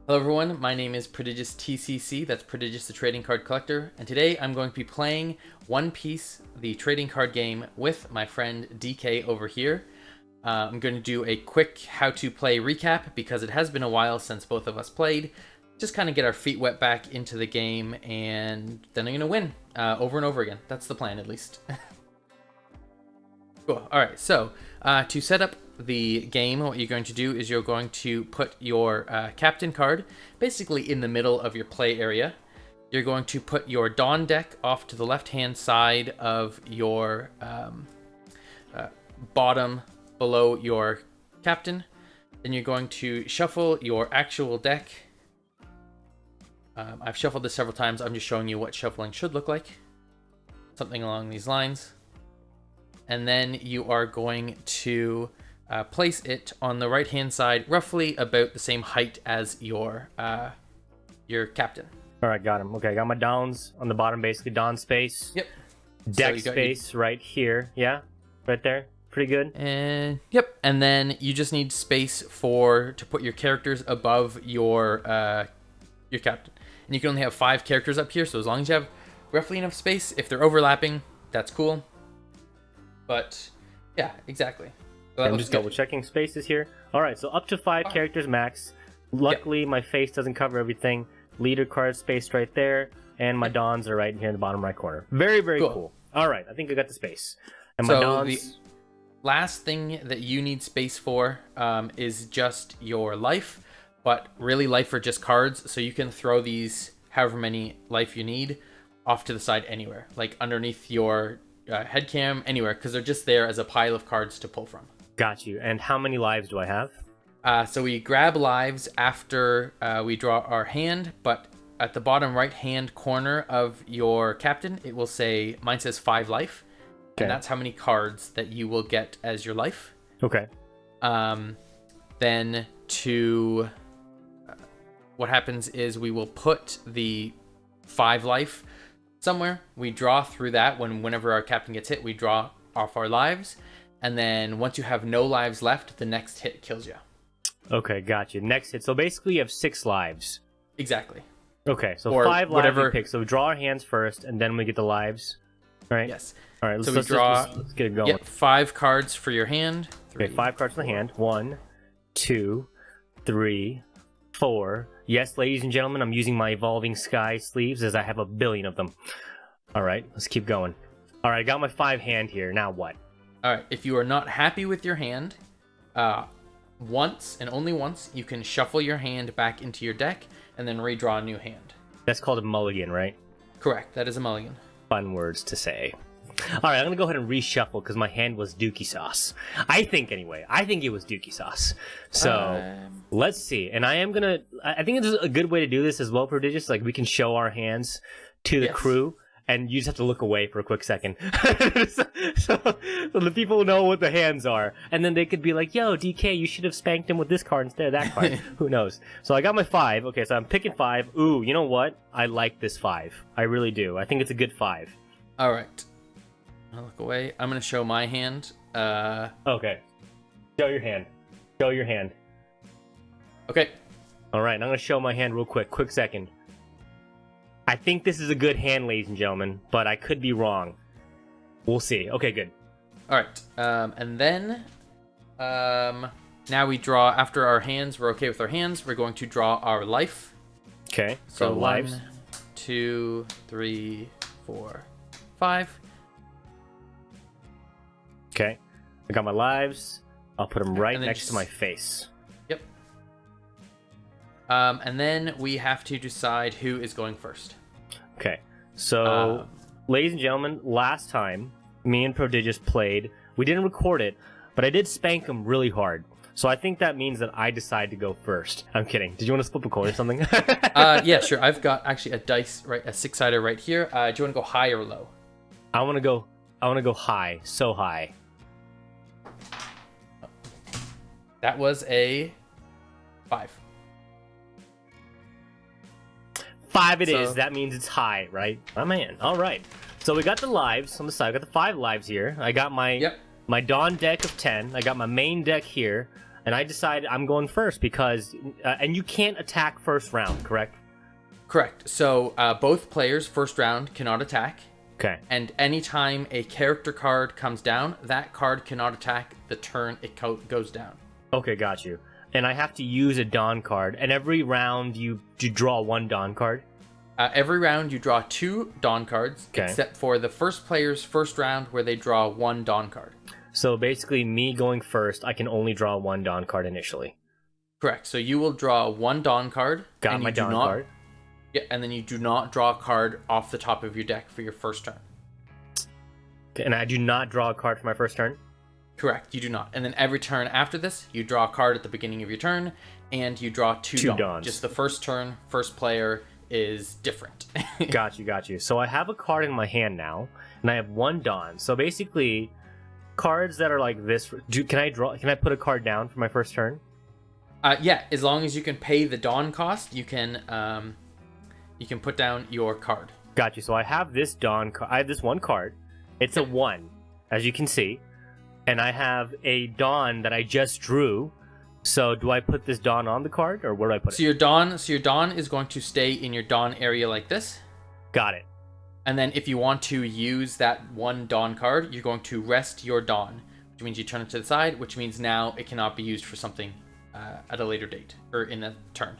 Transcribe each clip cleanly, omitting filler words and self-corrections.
Hello everyone, my name is Prodigious TCC, that's Prodigious the Trading Card Collector, and today I'm going to be playing One Piece, the trading card game, with my friend DK over here. I'm going to do a quick how-to play recap because it has been a while since both of us played. Just kind of get our feet wet back into the game, and then I'm going to win over and over again. That's the plan, at least. Cool. Alright, so to set up the game, what you're going to do is you're going to put your captain card basically in the middle of your play area. You're going to put your Dawn deck off to the left-hand side of your bottom below your captain. Then you're going to shuffle your actual deck. I've shuffled this several times. I'm just showing you what shuffling should look like. Something along these lines. And then you are going to place it on the right-hand side, roughly about the same height as your captain. All right, got him. Okay, I got my Dons on the bottom, basically Dawn space. Yep. Deck space right here. Yeah, right there. Pretty good. And yep. And then you just need space to put your characters above your captain. And you can only have 5 characters up here, so as long as you have roughly enough space, if they're overlapping, that's cool. But yeah, exactly. So I'm just double checking spaces here. All right, so up to 5 characters max. Luckily, my face doesn't cover everything. Leader card space right there, and my Dons are right here in the bottom right corner. Very, very cool. All right, I think I got the space. And my Dons. The last thing that you need space for is just your life, but really life are just cards, so you can throw these however many life you need off to the side anywhere, like underneath your head cam, anywhere, because they're just there as a pile of cards to pull from. Got you. And how many lives do I have? So we grab lives after we draw our hand, but at the bottom right hand corner of your captain, it will say, mine says 5 life. Okay. And that's how many cards that you will get as your life. Okay. Then what happens is we will put the 5 life somewhere. We draw through that. Whenever our captain gets hit, we draw off our lives. And then once you have no lives left, the next hit kills you. Okay, got you. Next hit. So basically you have 6 lives. Exactly. Okay, so or 5 whatever. lives we pick. So we draw our hands first, and then we get the lives. Right? Yes. All right, let's get it going. Yep, 5 cards for your hand. 3, okay, 5 cards in the hand. 1, 2, 3, 4. Yes, ladies and gentlemen, I'm using my Evolving Sky sleeves as I have a billion of them. All right, let's keep going. All right, I got my 5 hand here. Now what? All right, if you are not happy with your hand, once and only once, you can shuffle your hand back into your deck and then redraw a new hand. That's called a mulligan, right? Correct, that is a mulligan. Fun words to say. All right, I'm going to go ahead and reshuffle because my hand was Dookie Sauce. I think, anyway. I think it was Dookie Sauce. So, let's see. And I think it's a good way to do this as well, Prodigious. Like, we can show our hands to the crew, and you just have to look away for a quick second. so the people know what the hands are. And then they could be like, yo, DK, you should have spanked him with this card instead of that card. Who knows? So I got my 5. Okay, so I'm picking 5. Ooh, you know what? I like this 5. I really do. I think it's a good 5. All right. I'll look away. I'm going to show my hand. Okay. Show your hand. Show your hand. Okay. All right, I'm going to show my hand real quick. Quick second. I think this is a good hand, ladies and gentlemen, but I could be wrong. We'll see. Okay, good. All right. And then now we draw, after our hands, we're okay with our hands, we're going to draw our life. Okay. So lives. 1, 2, 3, 4, 5. Okay. I got my lives. I'll put them right next to my face. Yep. And then we have to decide who is going first. Okay. So, ladies and gentlemen, last time me and Prodigious played, we didn't record it, but I did spank him really hard. So I think that means that I decide to go first. I'm kidding. Did you want to flip a coin or something? Yeah, sure. I've got actually a dice, right, a 6-sider right here. Do you want to go high or low? I want to go high. So high. That was a 5. 5 it is. That means it's high, right? My man. All right. So we got the lives on the side. I got the 5 lives here. I got my Dawn deck of 10. I got my main deck here. and I decide I'm going first because, and you can't attack first round, correct? Correct. So both players first round cannot attack. Okay. And anytime a character card comes down, that card cannot attack the turn it goes down. Okay, got you. And I have to use a Dawn card, and every round you draw one Dawn card? Every round you draw 2 Dawn cards, okay, except for the first player's first round where they draw 1 Dawn card. So basically, me going first, I can only draw 1 Dawn card initially. Correct. So you will draw 1 Dawn card. Got my Dawn card. Yeah, and then you do not draw a card off the top of your deck for your first turn. Okay, and I do not draw a card for my first turn? Correct, you do not. And then every turn after this, you draw a card at the beginning of your turn, and you draw 2 Dawns. Just the first turn, first player is different. Got you. So I have a card in my hand now, and I have 1 Dawn. So basically, cards that are like this, can I put a card down for my first turn? Yeah, as long as you can pay the Dawn cost, you can put down your card. Got you. So I have this Dawn card. I have this 1 card. It's a 1, as you can see. And I have a Dawn that I just drew. So do I put this Dawn on the card, or where do I put it? Your Dawn is going to stay in your Dawn area like this. Got it. And then if you want to use that 1 Dawn card, you're going to rest your Dawn, which means you turn it to the side, which means now it cannot be used for something at a later date or in a turn.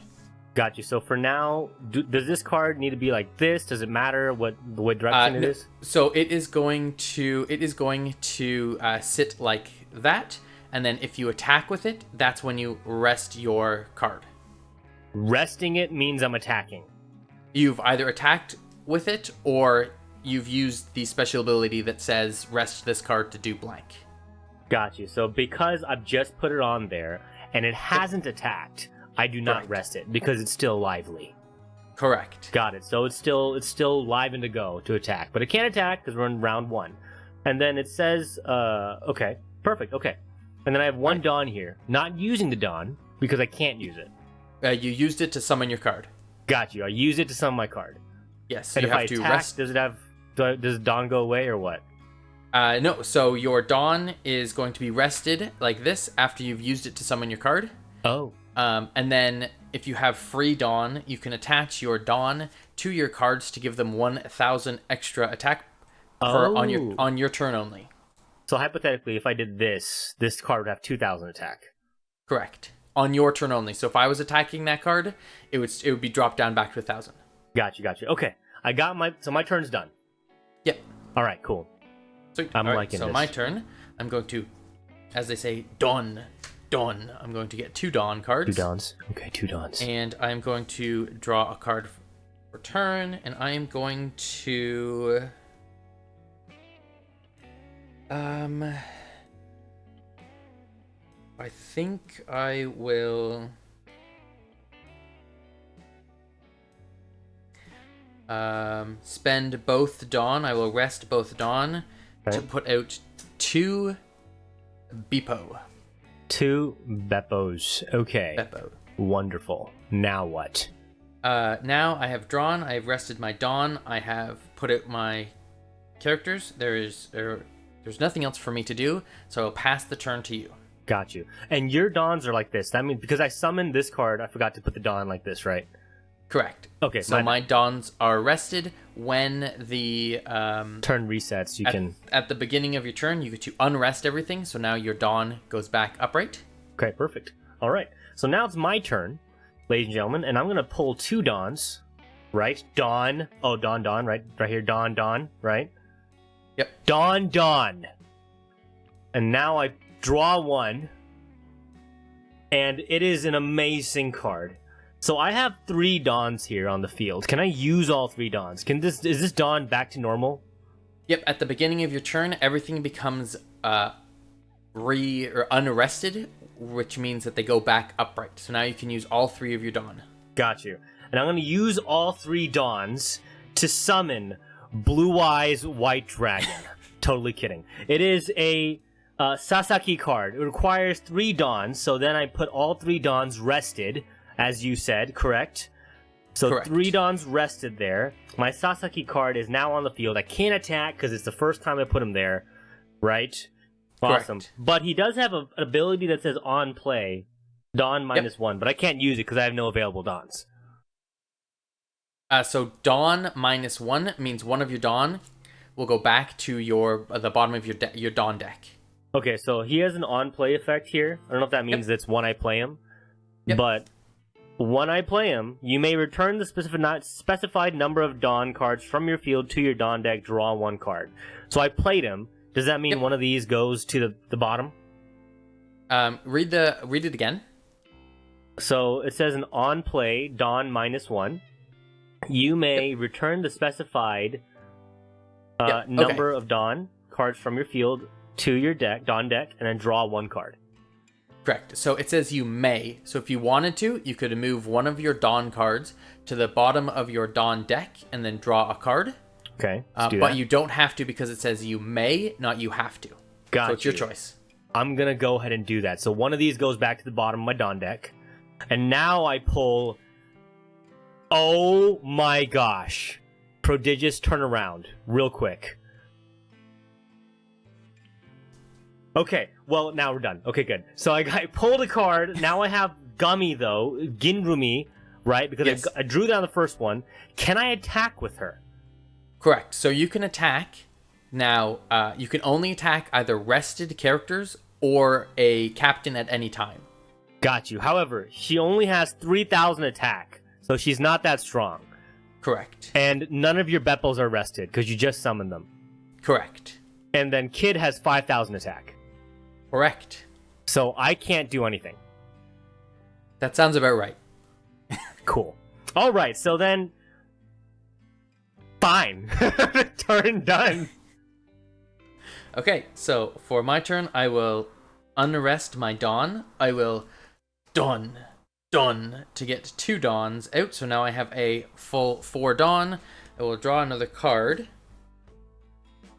Got you. So for now, does this card need to be like this? Does it matter what direction it is? So it is going to sit like that, and then if you attack with it, that's when you rest your card. Resting it means I'm attacking. You've either attacked with it, or you've used the special ability that says rest this card to do blank. Got you. So because I've just put it on there, and it hasn't attacked, I do not rest it because it's still lively. Correct. Got it. So it's still live and to go to attack, but it can't attack because we're in round 1. And then it says, okay, perfect, okay. And then I have 1 Dawn here, not using the Dawn because I can't use it. You used it to summon your card. Got you. I use it to summon my card. Yes. And you if have I to attack, rest. Does Dawn go away or what? No. So your Dawn is going to be rested like this after you've used it to summon your card. Oh. And then if you have free Dawn, you can attach your Dawn to your cards to give them 1,000 extra attack on your turn only. So hypothetically, if I did this card would have 2,000 attack. Correct. On your turn only. So if I was attacking that card, it would be dropped down back to 1,000. Got you. Okay, I got my turn's done. Yep. All right, cool. Sweet. I'm liking this. So my turn. I'm going to, as they say, Dawn. I'm going to get 2 Dawn cards. 2 Dawns. Okay, 2 Dawns. And I'm going to draw a card for turn, and I am going to I think I will spend both Dawn. I will rest both Dawn to put out 2 Bepo. 2 Beppos. Okay. Beppo. Wonderful. Now what? Now I have drawn. I have rested my Dawn. I have put out my characters. There's nothing else for me to do, so I'll pass the turn to you. Got you. And your Dawns are like this. That means because I summoned this card, I forgot to put the Dawn like this, right? Correct. Okay. So my Dawns are rested when the turn resets. You can at the beginning of your turn, you get to unrest everything. So now your Dawn goes back upright. Okay, perfect. All right. So now it's my turn, ladies and gentlemen, and I'm gonna pull 2 Dawns, right? Dawn. Oh, Dawn, right here. Dawn, right? Yep. Dawn. And now I draw 1, and it is an amazing card. So I have 3 Dawns here on the field. Can I use all 3 Dawns? Is this Dawn back to normal? Yep. At the beginning of your turn, everything becomes unrested, which means that they go back upright. So now you can use all 3 of your Dawn. Got you. And I'm going to use all 3 Dawns to summon Blue Eyes White Dragon. Totally kidding. It is a Sasaki card. It requires 3 Dawns, so then I put all 3 Dawns rested, as you said, correct? So correct. 3 Dawns rested there. My Sasaki card is now on the field. I can't attack because it's the first time I put him there, right? Awesome. Correct. But he does have an ability that says on play, Dawn -1, but I can't use it because I have no available Dawns. So Dawn -1 means one of your Dawn will go back to the bottom of your Dawn deck. Okay, so he has an on play effect here. I don't know if that means it's when I play him, but when I play him, you may return the specified number of Dawn cards from your field to your Dawn deck. Draw 1 card. So I played him. Does that mean one of these goes to the bottom? Read it again. So it says an on play Dawn -1. You may return the specified number of Dawn cards from your field to your Dawn deck, and then draw 1 card. Correct. So it says you may. So if you wanted to, you could move one of your Dawn cards to the bottom of your Dawn deck and then draw a card. Okay. Let's do but that. you don't have to because it says you may, not you have to. Got so it's your choice. I'm going to go ahead and do that. So one of these goes back to the bottom of my Dawn deck. And now I pull... Oh my gosh. Prodigious turnaround. Real quick. Okay, well, now we're done. Okay, good. So I pulled a card. Now I have Gummy, though. Ginrumi, right? Because I drew that on the first one. Can I attack with her? Correct. So you can attack. Now, you can only attack either rested characters or a captain at any time. Got you. However, she only has 3,000 attack, so she's not that strong. Correct. And none of your Beppos are rested, because you just summoned them. Correct. And then Kid has 5,000 attack. Correct. So I can't do anything. That sounds about right. Cool. All right, so then... Fine. Turn done. Okay, so for my turn, I will unrest my Dawn. I will Dawn to get 2 Dawns out. So now I have a full 4 Dawn. I will draw another card.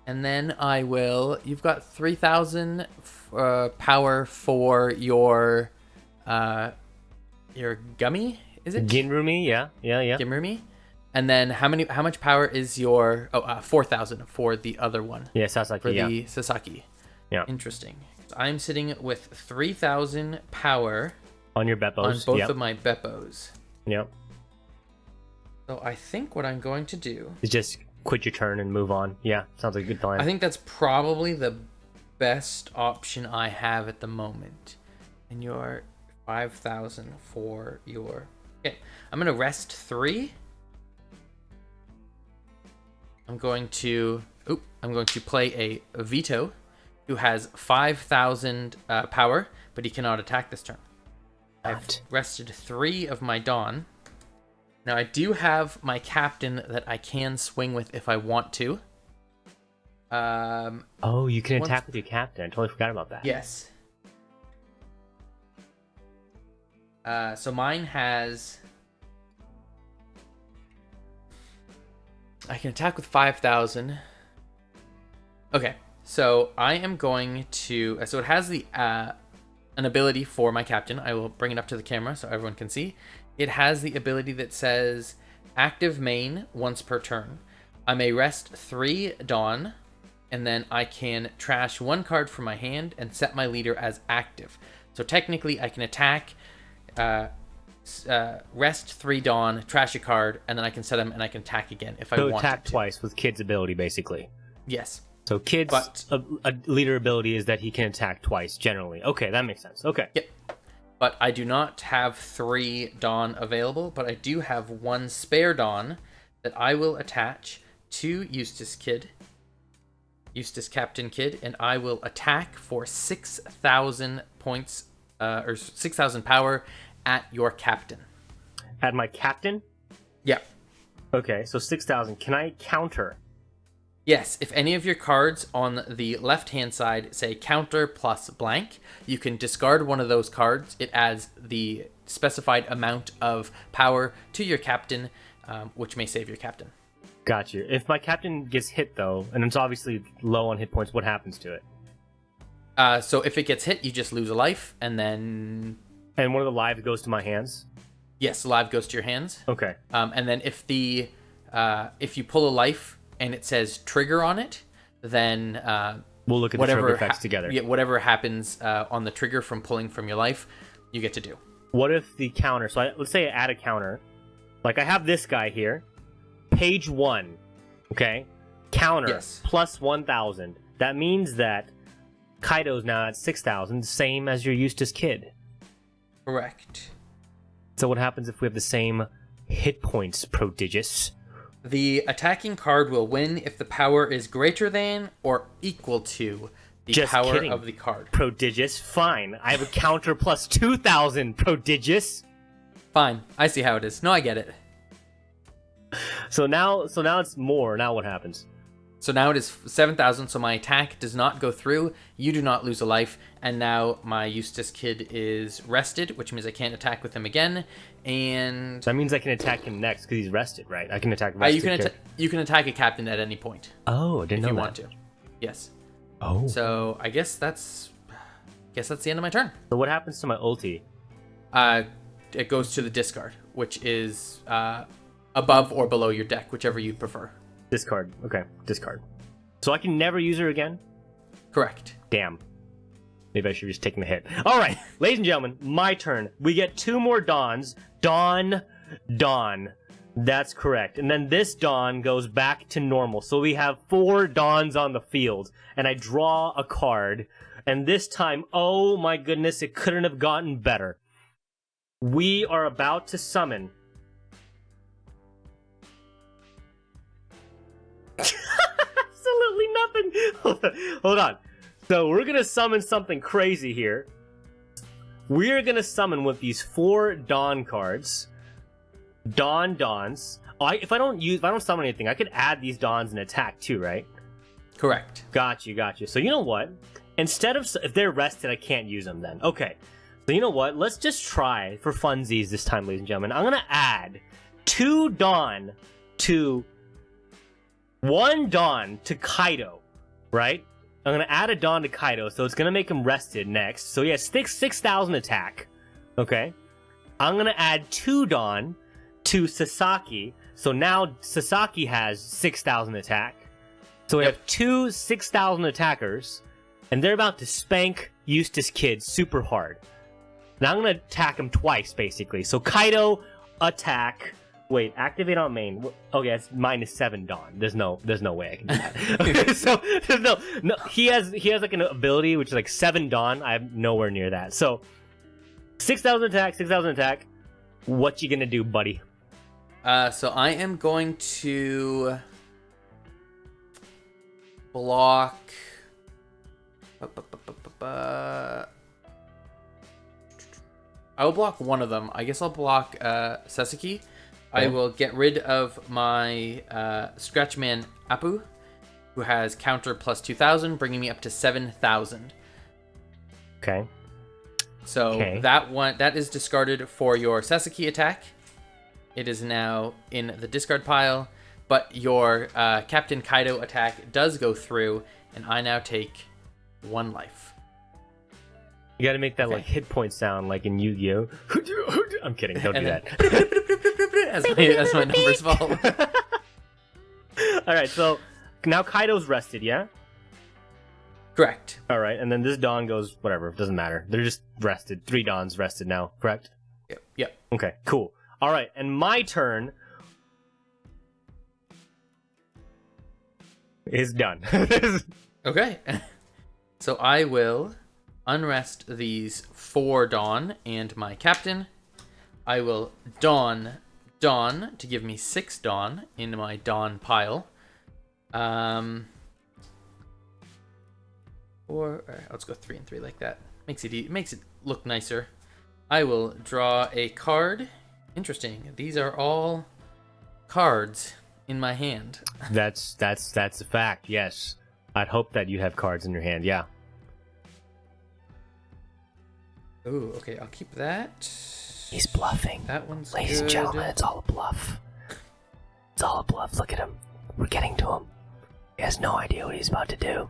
And then I will... You've got 3,000 power for your Gummy, is it? Ginrumi, yeah. Ginrumi. And then how much power is your... 4,000 for the other one. Yeah, Sasaki, for the Sasaki. Yeah. Interesting. So I'm sitting with 3,000 power... On your Beppos. On both of my Beppos. Yep. So I think what I'm going to do... is just quit your turn and move on. Yeah, sounds like a good plan. I think that's probably the best option I have at the moment. And your 5,000 for your... Okay, I'm going to rest 3. I'm going to play a Vito, who has 5,000 power, but he cannot attack this turn. I've rested 3 of my Dawn. Now I do have my captain that I can swing with if I want to. Oh, you can attack with your captain. I totally forgot about that. Yes. So mine has... I can attack with 5,000. Okay, so I am going to... So it has the an ability for my captain. I will bring it up to the camera so everyone can see. It has the ability that says active main once per turn. I may rest 3 Dawn, and then I can trash 1 card from my hand and set my leader as active. So technically I can attack, rest 3 Dawn, trash a card, and then I can set him and I can attack again if I want to. So attack twice with Kid's ability, basically. Yes. So Kid's a leader ability is that he can attack twice, generally. Okay, that makes sense. Okay. Yep. But I do not have 3 Dawn available, but I do have 1 spare Dawn that I will attach to Eustace Captain Kid, and I will attack for 6,000 points, or 6,000 power at your captain. At my captain? Yeah. Okay, so 6,000. Can I counter? Yes, if any of your cards on the left-hand side say counter plus blank, you can discard one of those cards. It adds the specified amount of power to your captain, which may save your captain. Got you. If my captain gets hit, though, and it's obviously low on hit points, what happens to it? So if it gets hit, you just lose a life, and then... And one of the lives goes to my hands? Yes, live goes to your hands. Okay. And then if you pull a life and it says trigger on it, then We'll look at the trigger effects together. Yeah, whatever happens on the trigger from pulling from your life, you get to do. What if the counter? So let's say I add a counter. Like I have this guy here, page 1. Okay, counter plus 1,000. That means that Kaido's now at 6,000, same as your Eustace Kid. Correct. So what happens if we have the same hit points, Prodigious? The attacking card will win if the power is greater than or equal to the power of the card. Prodigious, fine. I have a counter plus 2,000, Prodigious. Fine, I see how it is. No, I get it. So now it's more. Now what happens? So now it is 7,000, so my attack does not go through, you do not lose a life, and now my Eustace Kid is rested, which means I can't attack with him again, and... That means I can attack him next, because he's rested, right? I can attack rested you can attack a captain at any point. Oh, I didn't know that. If you want to. Yes. Oh. So, I guess that's the end of my turn. So what happens to my ulti? It goes to the discard, which is above or below your deck, whichever you prefer. Discard. Okay, discard. So I can never use her again? Correct. Damn. Maybe I should have just taken the hit. All right, ladies and gentlemen, my turn. We get 2 more Dawns. Dawn. That's correct. And then this Dawn goes back to normal. So we have 4 Dawns on the field. And I draw a card. And this time, oh my goodness, it couldn't have gotten better. We are about to summon... Absolutely nothing. Hold on. So we're gonna summon something crazy here. We're gonna summon with these 4 Dawn cards. Dawns. If I don't summon anything, I could add these Dawns and attack too, right? Correct. Got you. So you know what? Instead of if they're rested, I can't use them then. Okay. So you know what? Let's just try for funsies this time, ladies and gentlemen. I'm gonna add 2 Dawn to 1 Dawn to Kaido, right? I'm going to add a Dawn to Kaido, so it's going to make him rested next. So he has 6,000 attack, okay? I'm going to add 2 Dawn to Sasaki, so now Sasaki has 6,000 attack. So we have 2 6,000 attackers, and they're about to spank Eustace Kid super hard. Now I'm going to attack him twice, basically. So Kaido, attack... Wait, activate on main. Okay, it's -7 Dawn. There's no way I can do that. Okay, so there's no. He has like an ability which is like 7 Dawn. I'm nowhere near that. So 6,000 attack. What you gonna do, buddy? So I am going to block. I will block one of them. I guess I'll block Sasaki. I will get rid of my Scratchman Apu, who has counter plus 2,000, bringing me up to 7,000. Okay. So that is discarded for your Sasaki attack. It is now in the discard pile, but your Captain Kaido attack does go through, and I now take 1 life. You gotta make that like hit point sound like in Yu-Gi-Oh! I'm kidding, don't do that. as my numbers fall. Alright, so now Kaido's rested, yeah? Correct. Alright, and then this Dawn goes, whatever, doesn't matter. They're just rested. 3 Dawns rested now, correct? Yep. Okay, cool. Alright, and my turn is done. Okay. So I will unrest these 4 Dawn and my captain. I will Dawn to give me 6 Dawn in my Dawn pile. Let's go 3 and 3 like that. Makes it look nicer. I will draw a card. Interesting. These are all cards in my hand. That's a fact. Yes, I'd hope that you have cards in your hand. Yeah. Ooh, okay. I'll keep that. He's bluffing. That one's Ladies and gentlemen, it's all a bluff. It's all a bluff. Look at him. We're getting to him. He has no idea what he's about to do.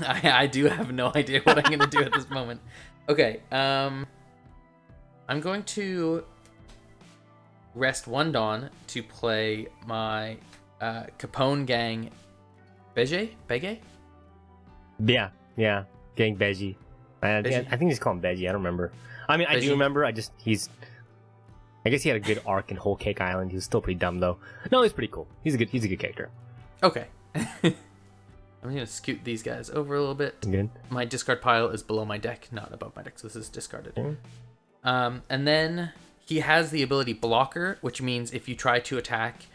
I do have no idea what I'm going to do at this moment. Okay, I'm going to rest 1 Dawn to play my Capone Gang Bege? Yeah, getting Beji. I think he's called him Beji. I don't remember. I mean, Beji? I do remember. I guess he had a good arc in Whole Cake Island. He was still pretty dumb though. No, he's pretty cool. He's a good character. Okay. I'm gonna scoot these guys over a little bit. Good. My discard pile is below my deck, not above my deck, so this is discarded. And then he has the ability Blocker, which means if you try to attack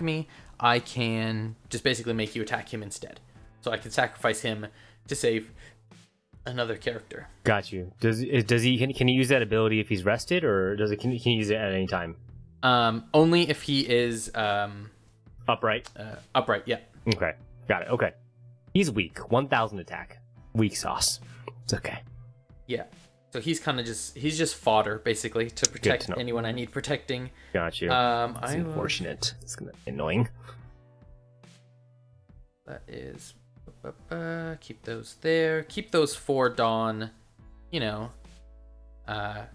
me, I can just basically make you attack him instead. So I can sacrifice him to save another character. Got you. Can he use that ability if he's rested, or can he use it at any time? Only if he is upright. Upright, yeah. Okay, got it. Okay, he's weak. 1,000 attack. Weak sauce. It's okay. Yeah. So he's kind of just fodder basically to protect anyone I need protecting. Got you. That's unfortunate. It's gonna be annoying. That is. Keep those there. Keep those 4 Dawn, for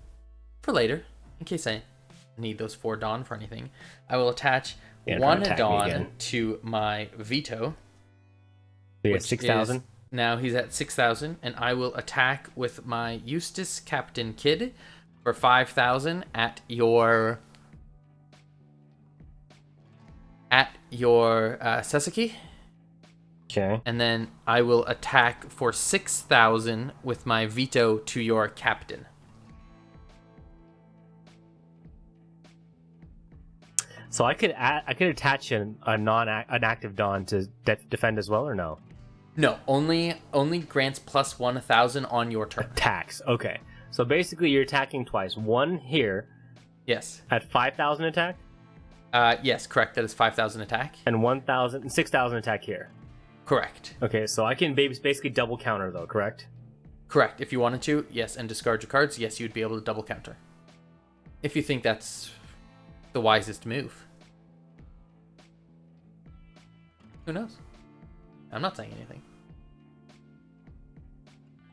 later in case I need those 4 Dawn for anything. I will attach 1 Dawn to my Veto. So you have 6,000. Now he's at 6,000, and I will attack with my Eustace Captain Kid for 5,000 at your Sasaki. Okay. And then I will attack for 6,000 with my Veto to your Captain. So I could attach an active Dawn to defend as well, or no? No, only grants plus 1,000 on your turn. Attacks. Okay. So basically, you're attacking twice. One here. Yes. At 5,000 attack. Yes, correct. That is 5,000 attack. And 6,000 attack here. Correct. Okay, so I can basically double counter though, correct? Correct. If you wanted to, yes, and discard your cards, yes, you would be able to double counter. If you think that's the wisest move. Who knows? I'm not saying anything.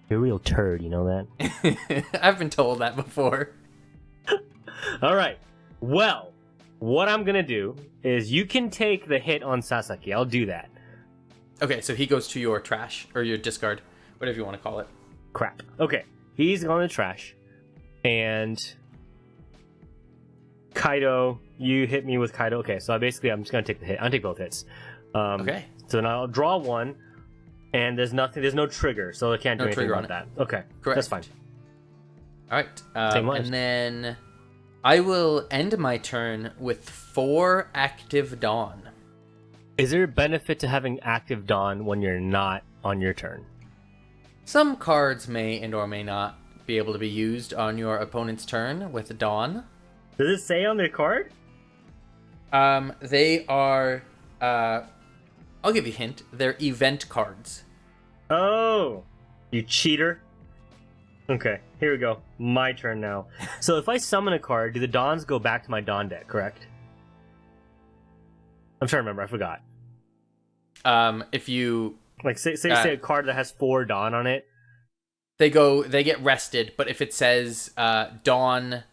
You're a real turd, you know that? I've been told that before. Alright. Well, what I'm gonna do is you can take the hit on Sasaki. I'll do that. Okay, so he goes to your trash, or your discard, whatever you want to call it. Crap. Okay, he's going to trash. And Kaido, you hit me with Kaido. Okay, so I'm just going to take the hit. I'll take both hits. Okay. So now I'll draw 1, and there's no trigger, so I can't do anything about that. Okay, correct. That's fine. All right, and then I will end my turn with 4 active Dawn. Is there a benefit to having active Dawn when you're not on your turn? Some cards may and or may not be able to be used on your opponent's turn with Dawn. Does it say on their card? They are, I'll give you a hint. They're event cards. Oh, you cheater. Okay, here we go. My turn now. So if I summon a card, do the Dawns go back to my Dawn deck, correct? I'm trying to remember. I forgot. If you say a card that has 4 Dawn on it, they get rested. But if it says Dawn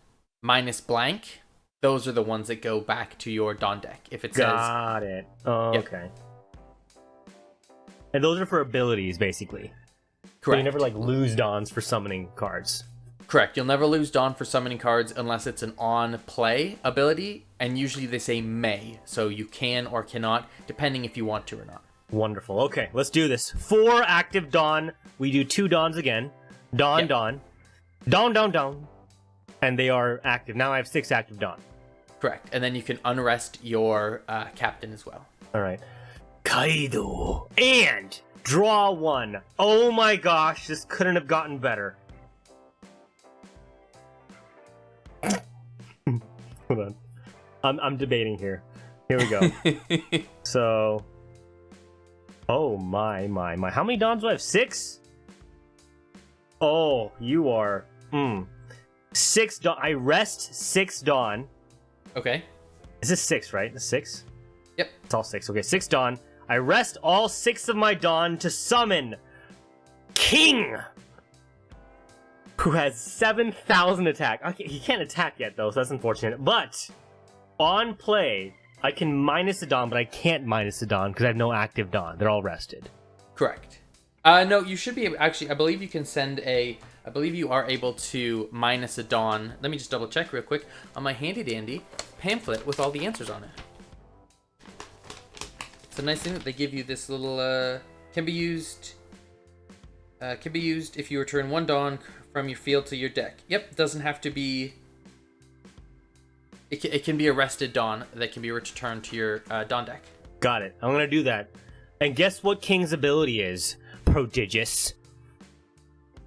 minus blank, those are the ones that go back to your Dawn deck. If it says got it. Oh, yep. Okay. And those are for abilities, basically. Correct. So you never lose Dawns for summoning cards. Correct. You'll never lose Dawn for summoning cards unless it's an on-play ability, and usually they say may, so you can or cannot, depending if you want to or not. Wonderful. Okay, let's do this. 4 active Dawn. We do 2 Dawns again. Dawn, yep. Dawn. And they are active. Now I have 6 active Dawn. Correct. And then you can unrest your captain as well. All right. Kaido. And draw 1. Oh my gosh, this couldn't have gotten better. Hold on. I'm debating here. Here we go. So, oh my. How many Dawns do I have? 6? Oh, you are 6 Dawn. I rest 6 Dawn. Okay. Is this 6, right? The 6? Yep. It's all 6. Okay, 6 Dawn. I rest all 6 of my Dawn to summon King, who has 7,000 attack. Okay, he can't attack yet, though, so that's unfortunate. But on play, I can minus the Dawn, but I can't minus the Dawn because I have no active Dawn. They're all rested. Correct. No, you should be able... Actually, I believe you can send a... I believe you are able to minus a Dawn. Let me just double check real quick on my handy-dandy pamphlet with all the answers on it. It's a nice thing that they give you this little... Can be used if you return 1 Dawn from your field to your deck. Yep, doesn't have to be... It can be a rested Dawn that can be returned to your Dawn deck. Got it. I'm going to do that. And guess what King's ability is? Prodigious.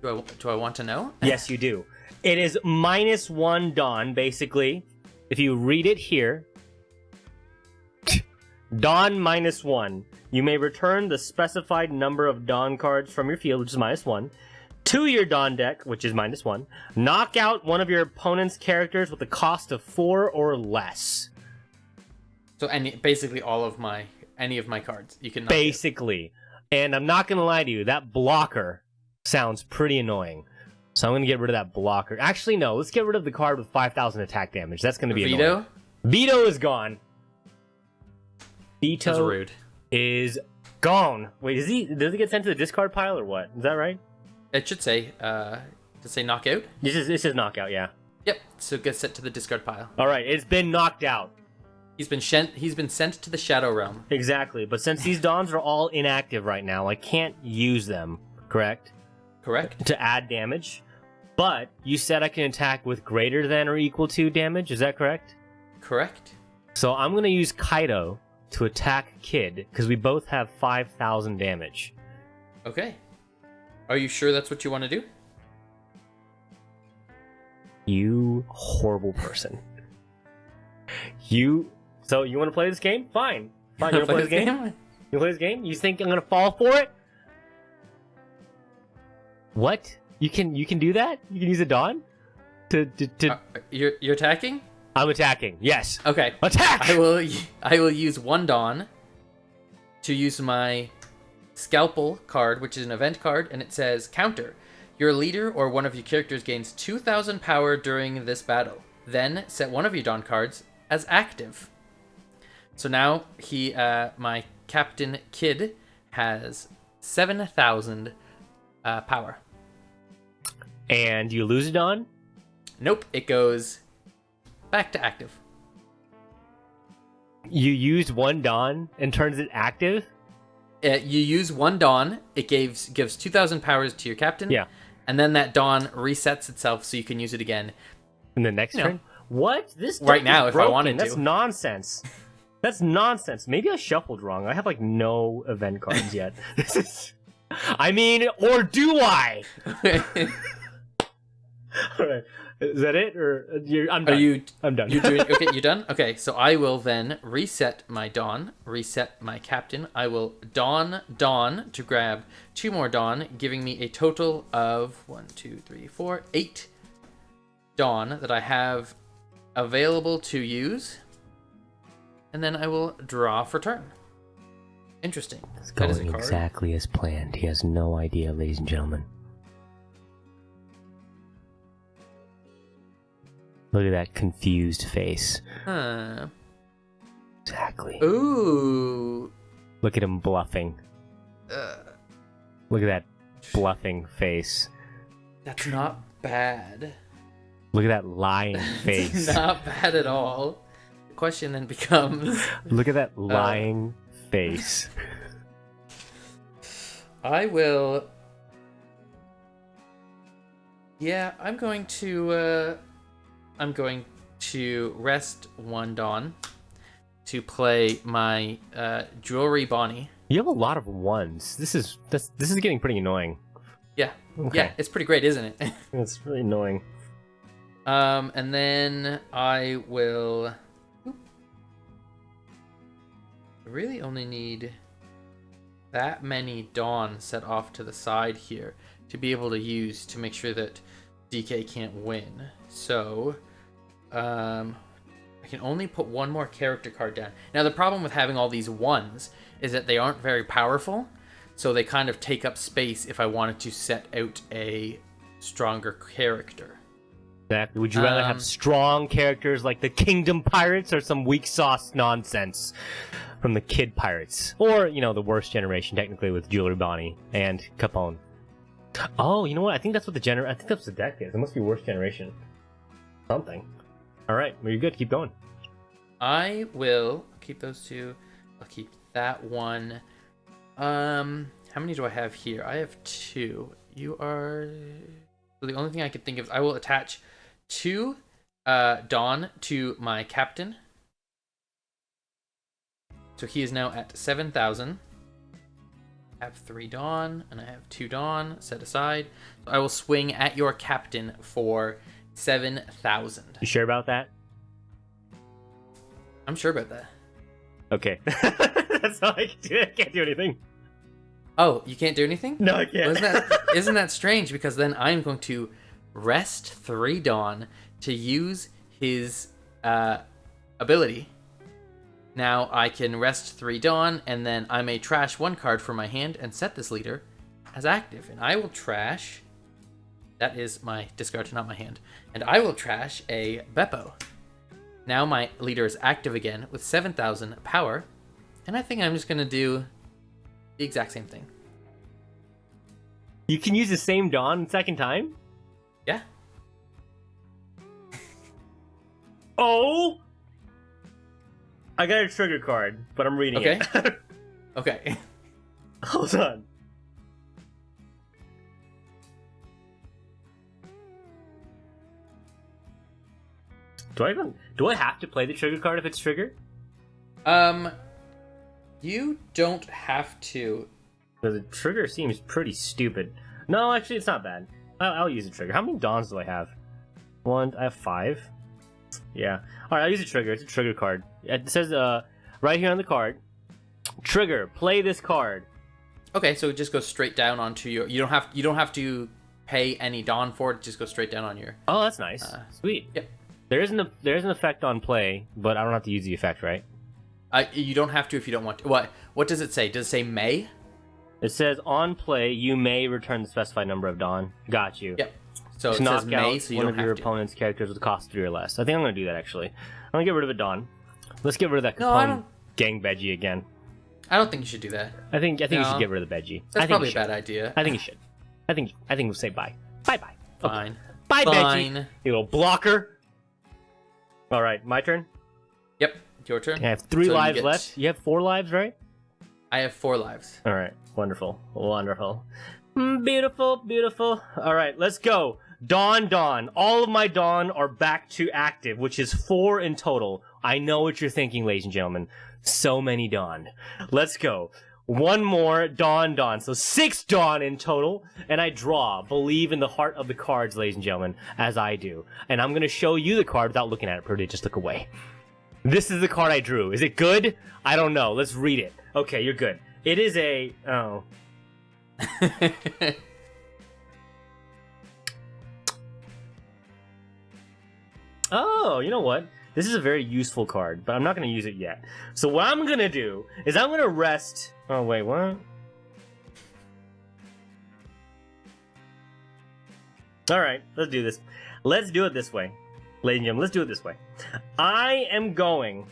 Do I want to know? Yes, you do. It is -1 Dawn, basically. If you read it here, Dawn -1. You may return the specified number of Dawn cards from your field, which is -1, to your Dawn deck, which is -1. Knock out one of your opponent's characters with a cost of 4 or less. So basically any of my cards you can knock basically. And I'm not gonna lie to you, that blocker sounds pretty annoying. So I'm gonna get rid of that blocker. Actually, no, let's get rid of the card with 5,000 attack damage. That's gonna be annoying. Veto is gone. Veto That's rude. Is gone. Wait, does he get sent to the discard pile or what? Is that right? It should say knockout. This is knockout, yeah. Yep. So it gets sent to the discard pile. All right, it's been knocked out. He's been sent to the Shadow Realm. Exactly, but since these Dawns are all inactive right now, I can't use them, correct? Correct. To add damage. But you said I can attack with greater than or equal to damage, is that correct? Correct. So I'm going to use Kaido to attack Kid, because we both have 5,000 damage. Okay. Are you sure that's what you want to do? You horrible person. So you want to play this game? Fine. You want to play this game? You play this game? You think I'm going to fall for it? What? You can do that? You can use a Dawn? You're attacking? I'm attacking. Yes. Okay. Attack! I will use 1 Dawn to use my Scalpel card, which is an event card, and it says counter. Your leader or one of your characters gains 2,000 power during this battle. Then set one of your Dawn cards as active. So now my Captain Kid has 7,000 power. And you lose a Dawn? Nope, it goes back to active. You used 1 Dawn and turns it active? You use 1 Dawn, it gives 2,000 powers to your captain. Yeah. And then that Dawn resets itself so you can use it again. In the next turn? What? This right now, if I wanted to. That's nonsense. That's nonsense. Maybe I shuffled wrong. I have like no event cards yet. I mean, or do I? All right. Is that it, or I'm done? I'm done. Okay, you're done. Okay, so I will then reset my Dawn, reset my captain. I will Dawn to grab 2 more Dawn, giving me a total of 8 Dawn that I have available to use, and then I will draw for turn. Interesting. It's going exactly as planned. He has no idea, ladies and gentlemen. Look at that confused face. Huh. Exactly. Ooh. Look at him bluffing. Look at that bluffing face. That's not bad. Look at that lying face. Not bad at all. The question then becomes... Look at that lying face. I will... Yeah, I'm going to rest 1 Dawn to play my Jewelry Bonnie. You have a lot of 1s. This is getting pretty annoying. Yeah. Okay. Yeah, it's pretty great, isn't it? It's really annoying. And then I will... I really only need that many Dawn set off to the side here to be able to use to make sure that DK can't win. So, I can only put 1 more character card down. Now, the problem with having all these 1s is that they aren't very powerful, so they kind of take up space if I wanted to set out a stronger character. Exactly. Would you rather have strong characters like the Kingdom Pirates or some weak sauce nonsense from the Kid Pirates? Or, the worst generation, technically, with Jewelry Bonnie and Capone. Oh, you know what? I think that's what I think that's what the deck is. It must be worst generation. Something. Alright, well, you're good. Keep going. I will keep those two. I'll keep that one. How many do I have here? I have 2. You are... So the only thing I could think of is I will attach 2 Dawn to my captain. So he is now at 7,000. I have 3 Dawn, and I have 2 Dawn set aside. So I will swing at your captain for 7,000. You sure about that? I'm sure about that. Okay. That's all I can do. I can't do anything. Oh, you can't do anything? No, I can't. Well, isn't that strange? Because then I'm going to rest 3 Dawn to use his ability. Now I can rest 3 Dawn, and then I may trash 1 card from my hand and set this leader as active. And I will trash... That is my discard, not my hand. And I will trash a Beppo. Now my leader is active again with 7,000 power. And I think I'm just going to do the exact same thing. You can use the same Dawn second time? Yeah. Oh! I got a trigger card, but I'm reading it. Okay. Hold on. Do I have to play the trigger card if it's triggered? You don't have to. Because the trigger seems pretty stupid. No, actually, it's not bad. I'll use the trigger. How many Dawns do I have? 1. I have 5. Yeah. All right, I'll use the trigger. It's a trigger card. It says right here on the card, trigger. Play this card. Okay, so it just goes straight down onto your. You don't have to pay any Dawn for it. Just go straight down on your. Oh, that's nice. Sweet. Yep. There is an effect on play, but I don't have to use the effect, right? You don't have to if you don't want to. What does it say? Does it say may? It says on play you may return the specified number of Dawn. Got you. Yep. So it knock says may, out so you one don't of your have to. opponent's characters with a cost 3 or less. I think I'm gonna do that actually. I'm gonna get rid of a Dawn. Let's get rid of that No, I Capone don't. gang Veggie again. I don't think you should do that. I think you No. should get rid of the Veggie. That's I think probably you a bad should. idea. I think you should. I think we'll say bye. Bye. Fine. Okay. Bye, Fine. Veggie. You little blocker. All right, my turn. Yep. Your turn. I have 3 So you lives get- left. You have 4 lives, right? I have 4 lives. All right. Wonderful. Beautiful. All right, let's go. Dawn. All of my Dawn are back to active, which is 4 in total. I know what you're thinking, ladies and gentlemen. So many Dawn. Let's go. 1 more Dawn. So 6 Dawn in total, and I draw. Believe in the heart of the cards, ladies and gentlemen, as I do. And I'm going to show you the card without looking at it. Pretty, just look away. This is the card I drew. Is it good? I don't know. Let's read it. Okay, you're good. It is a... Oh. Oh, you know what? This is a very useful card, but I'm not going to use it yet. So what I'm going to do is I'm going to rest... Oh, wait, what? Alright, let's do this. Let's do it this way. Ladies and gentlemen, let's do it this way. I am going...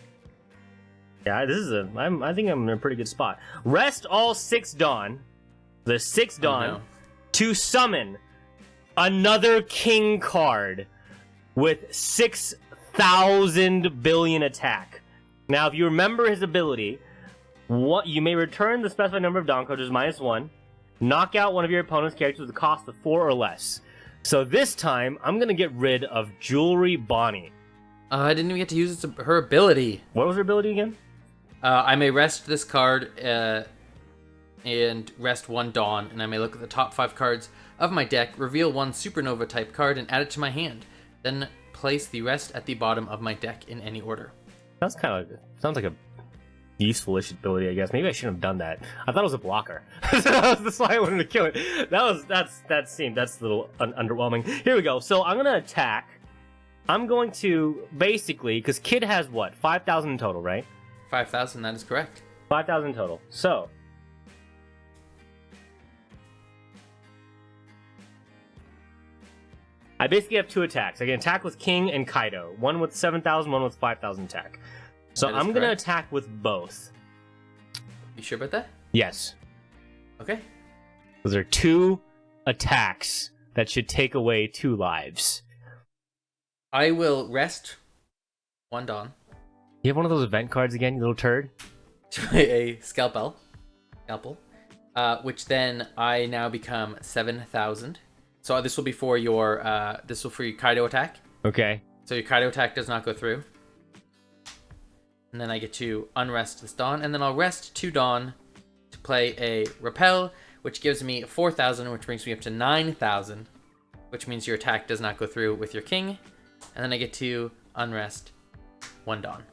Yeah, this is I think I'm in a pretty good spot. Rest all 6 Dawn. The 6 Dawn. no. To summon another King card with 6,000 billion attack. Now, if you remember his ability, you may return the specified number of Dawn cards, which is -1. Knock out one of your opponent's characters with a cost of 4 or less. So this time, I'm going to get rid of Jewelry Bonnie. I didn't even get to use her ability. What was her ability again? I may rest this card and rest 1 Dawn, and I may look at the top 5 cards of my deck, reveal 1 Supernova type card, and add it to my hand. Then place the rest at the bottom of my deck in any order. Sounds like a useful-ish ability, I guess. Maybe I shouldn't have done that. I thought it was a blocker. That's why I wanted to kill it. That's a little underwhelming. Here we go. So I'm gonna attack. I'm going to basically, because Kid has what, 5,000 in total, right? 5,000, that is correct. 5,000 total. So I basically have 2 attacks. I can attack with King and Kaido. One with 7,000, one with 5,000 attack. So I'm going to attack with both. You sure about that? Yes. Okay. Those are 2 attacks that should take away 2 lives. I will rest 1 Dawn. You have one of those event cards again, you little turd? A Scalpel. Which then I now become 7,000. So this will be for your Kaido attack. Okay. So your Kaido attack does not go through. And then I get to unrest this Dawn, and then I'll rest 2 Dawn to play a Repel, which gives me 4,000, which brings me up to 9,000, which means your attack does not go through with your King. And then I get to unrest 1 Dawn.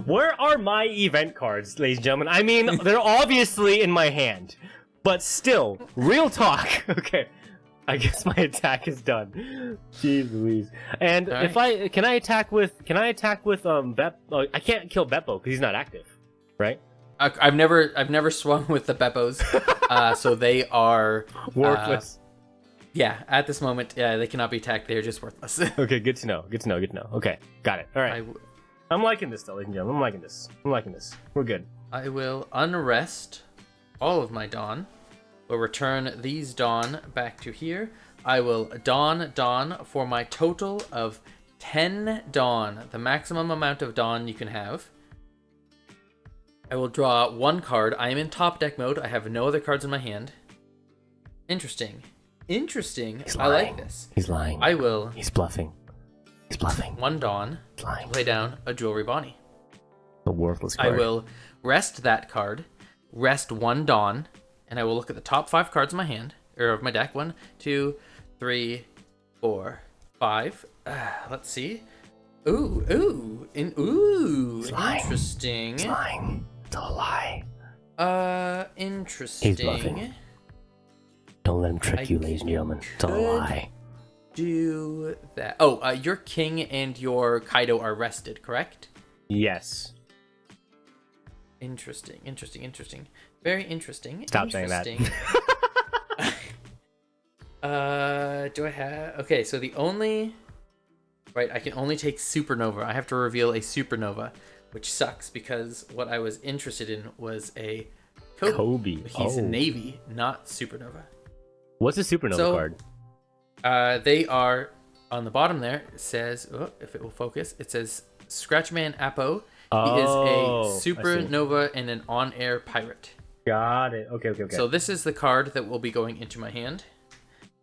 Where are my event cards, ladies and gentlemen? I mean, they're obviously in my hand, but still, real talk. Okay, I guess my attack is done. Jeez Louise. And right. Can I attack with I can't kill Beppo because he's not active, right? I've never swung with the Beppos, so they are worthless. Yeah, at this moment, they cannot be attacked. They're just worthless. Okay, good to know. Okay, got it. All right. I'm liking this, though, ladies and gentlemen. I'm liking this. We're good. I will unrest all of my Dawn. We'll return these Dawn back to here. I will Dawn for my total of 10 Dawn, the maximum amount of Dawn you can have. I will draw 1 card. I am in top deck mode. I have no other cards in my hand. Interesting. He's I like this. He's lying. I will. He's bluffing. 1 Dawn. He's lying. Play down a Jewelry Bonnie. A worthless card. I will rest that card. Rest 1 Dawn. And I will look at the top 5 cards in my hand. Or of my deck. 1, 2, 3, 4, 5. Let's see. Ooh. Interesting. He's lying. It's all a lie. Interesting. He's bluffing. Don't let him trick you, ladies and gentlemen. It's all a lie. Do that. Oh, your King and your Kaido are rested, correct? Yes. Interesting. Very interesting. Stop saying that. Do I have... Okay, so the only... Right, I can only take Supernova. I have to reveal a Supernova, which sucks because what I was interested in was a Kobe. He's Navy, not Supernova. What's a Supernova card? They are on the bottom there. It says, if it will focus, it says Scratchman Appo. He is a Supernova and an on-air pirate. Got it. Okay. So this is the card that will be going into my hand.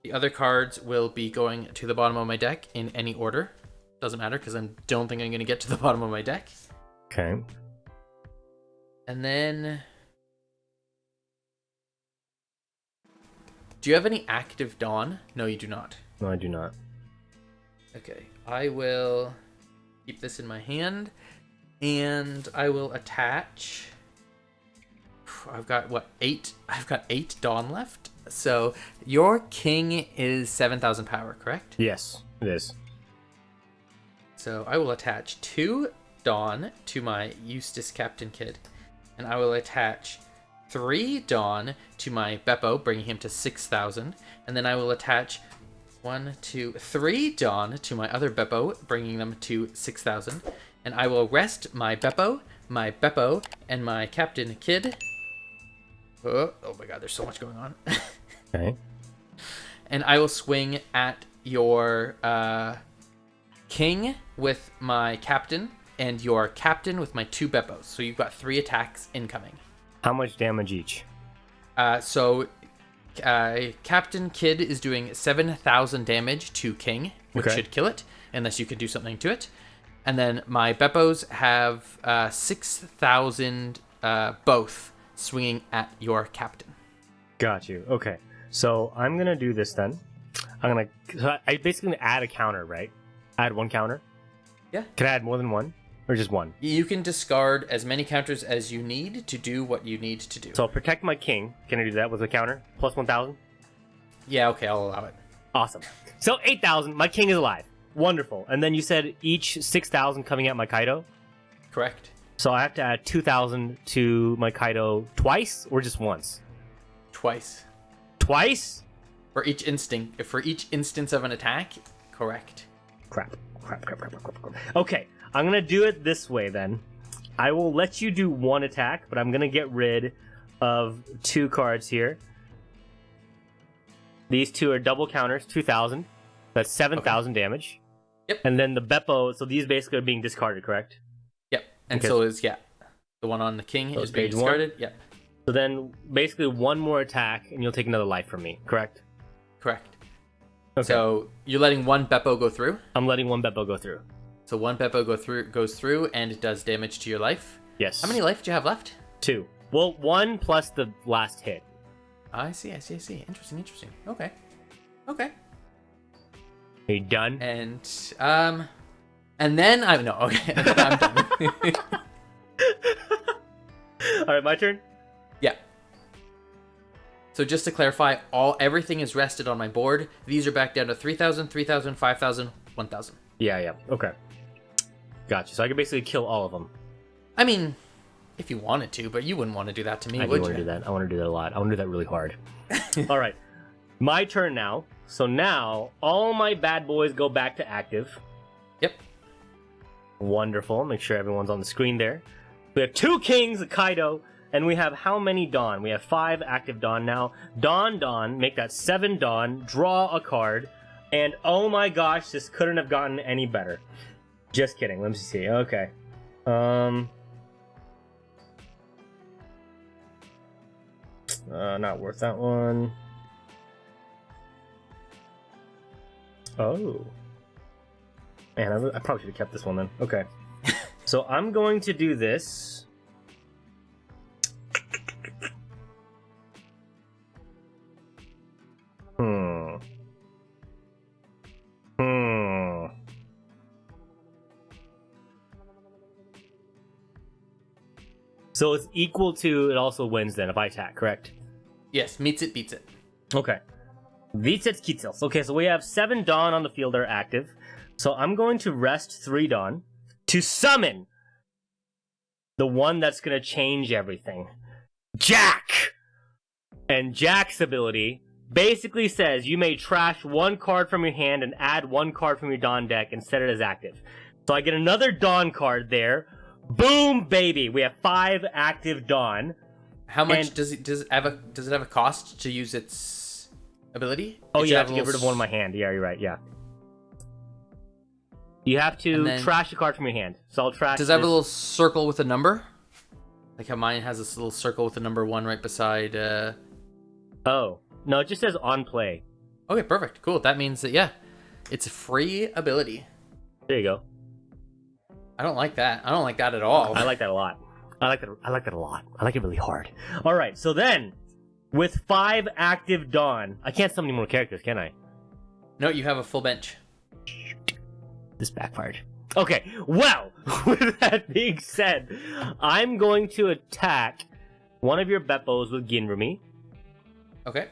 The other cards will be going to the bottom of my deck in any order. Doesn't matter because I don't think I'm going to get to the bottom of my deck. Okay. And then... Do you have any active Dawn? No, you do not. No, I do not. Okay, I will keep this in my hand, and I will attach... I've got, 8? I've got 8 Dawn left. So, your King is 7,000 power, correct? Yes, it is. So, I will attach 2 Dawn to my Eustace Captain Kid, and I will attach 3 Dawn to my Beppo, bringing him to 6,000. And then I will attach 3 Dawn to my other Beppo, bringing them to 6,000. And I will rest my Beppo, and my Captain Kid. Oh my god, there's so much going on. Okay. And I will swing at your King with my Captain, and your Captain with my 2 Beppos. So you've got 3 attacks incoming. How much damage each? Captain Kid is doing 7,000 damage to King, which should kill it, unless you can do something to it. And then my Beppos have 6,000 both swinging at your Captain. Got you. Okay. So I'm going to do this then. I basically add a counter, right? Add 1 counter? Yeah. Can I add more than 1? Or just 1? You can discard as many counters as you need to do what you need to do. So I'll protect my King. Can I do that with a counter? Plus 1,000? Yeah, okay, I'll allow it. Awesome. So 8,000. My King is alive. Wonderful. And then you said each 6,000 coming at my Kaido? Correct. So I have to add 2,000 to my Kaido twice or just once? Twice. Twice? For each instance of an attack, correct. Crap. Okay, I'm gonna do it this way then. I will let you do one attack, but I'm gonna get rid of 2 cards here. These 2 are double counters, 2,000. That's 7,000 damage. Yep. And then the Beppo, so these basically are being discarded, correct? Yep. And so is, the one on the king is being discarded. Yep. So then basically one more attack, and you'll take another life from me, correct? Correct. Okay. So you're letting one Beppo go through? I'm letting one Beppo go through. So one Beppo goes through, and it does damage to your life? Yes. How many life do you have left? 2. Well, 1 plus the last hit. I see. Interesting. Okay. Are you done? And then I'm done. All right, my turn. Yeah. So just to clarify, everything is rested on my board. These are back down to 3,000, 3,000, 5,000, 1,000. Yeah. Okay. Gotcha. So I can basically kill all of them. I mean, if you wanted to, but you wouldn't want to do that to me, I would want you? to do that. I want to do that a lot. I want to do that really hard. All right. My turn now. So now all my bad boys go back to active. Yep. Wonderful. Make sure everyone's on the screen there. We have 2 kings, a Kaido, and we have how many Dawn? We have 5 active Dawn now. Dawn, make that 7 Dawn, draw a card, and oh my gosh, this couldn't have gotten any better. Just kidding. Let me see. Okay. Not worth that one. Oh. Man, I probably should have kept this one then. Okay. So I'm going to do this. So it's equal to, it also wins then if I attack, correct? Yes, meets it, beats it. Okay. Vitsets Kitsels. Okay, so we have 7 Dawn on the field that are active. So I'm going to rest 3 Dawn to summon the one that's going to change everything. Jack! And Jack's ability basically says you may trash 1 card from your hand and add 1 card from your Dawn deck and set it as active. So I get another Dawn card there. Boom, baby! We have 5 active Dawn. How much does it have a cost to use its ability? Oh, you have to get rid of one in my hand. Yeah, you're right. Yeah. You have to trash a card from your hand. So I'll trash. Does it have a little circle with a number? Like how mine has this little circle with the number 1 right beside. Oh no, it just says on play. Okay, perfect, cool. That means that it's a free ability. There you go. I don't like that. I don't like that at all. I like that a lot. I like that a lot. I like it really hard. All right, so then with 5 active Dawn, I can't summon any more characters, can I? No, you have a full bench. This backfired. Okay, well, with that being said, I'm going to attack one of your Beppos with Ginrumi. Okay.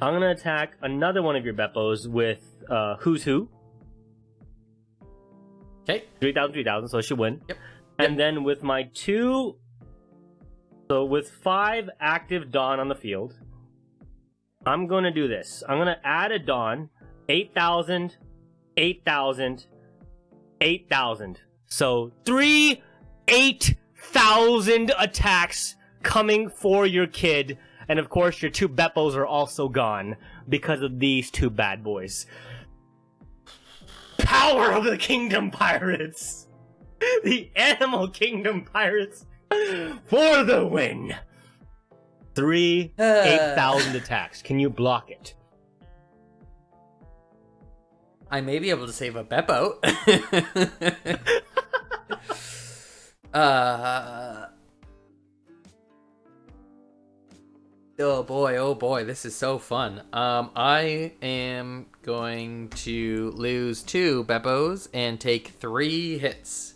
I'm going to attack another one of your Beppos with Who's Who. Okay. 3,000, so I should win. Yep. And then with my 2... So with 5 active Dawn on the field, I'm going to do this. I'm going to add a Dawn, 8,000, 8,000, 8,000. So 8,000 attacks coming for your kid. And of course your 2 Beppos are also gone because of these 2 bad boys. Power of the Kingdom Pirates! The Animal Kingdom Pirates for the win! 8,000 attacks. Can you block it? I may be able to save a Beppo. Oh boy, this is so fun. I am going to lose 2 Beppos and take 3 hits.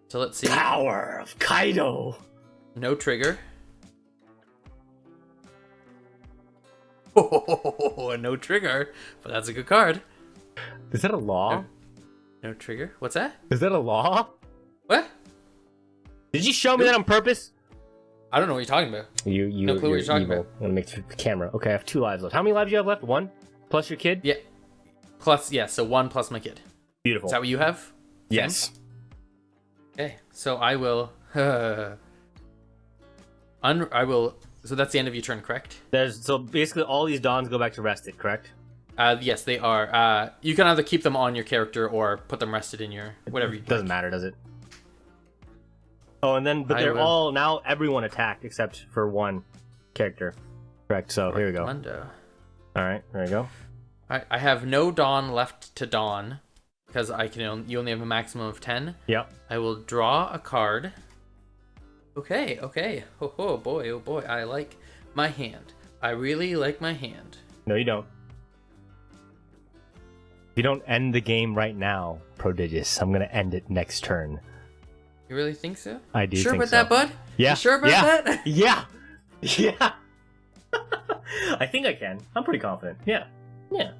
So let's see. Power of Kaido! No trigger. Oh, no trigger, but that's a good card. Is that a law? No trigger? What's that? Is that a law? What? Did you show me that on purpose? I don't know what you're talking about. No clue what you're talking evil. about. I'm gonna make the camera. Okay, I have 2 lives left. How many lives do you have left? 1? Plus your kid? Yeah. Plus, yeah, so 1 plus my kid. Beautiful. Is that what you have? Same? Yes. Okay, so I will... I will... So that's the end of your turn, correct? So basically all these dons go back to rested, correct? Yes, they are. You can either keep them on your character or put them rested in your... Whatever you Doesn't matter, does it? Oh, and then, but they're all... Now everyone attacked except for 1 character. Correct, so here we go. Alright, there we go. Alright, I have no Dawn left to Dawn. Because you only have a maximum of 10. Yep. I will draw a card. Okay. Oh boy, I like my hand. I really like my hand. No, you don't. If you don't end the game right now, Prodigious, I'm gonna end it next turn. You really think so? I do sure think about so. that, bud? Yeah. You sure about that? Yeah. Yeah. I think I can. I'm pretty confident. Yeah. Yeah.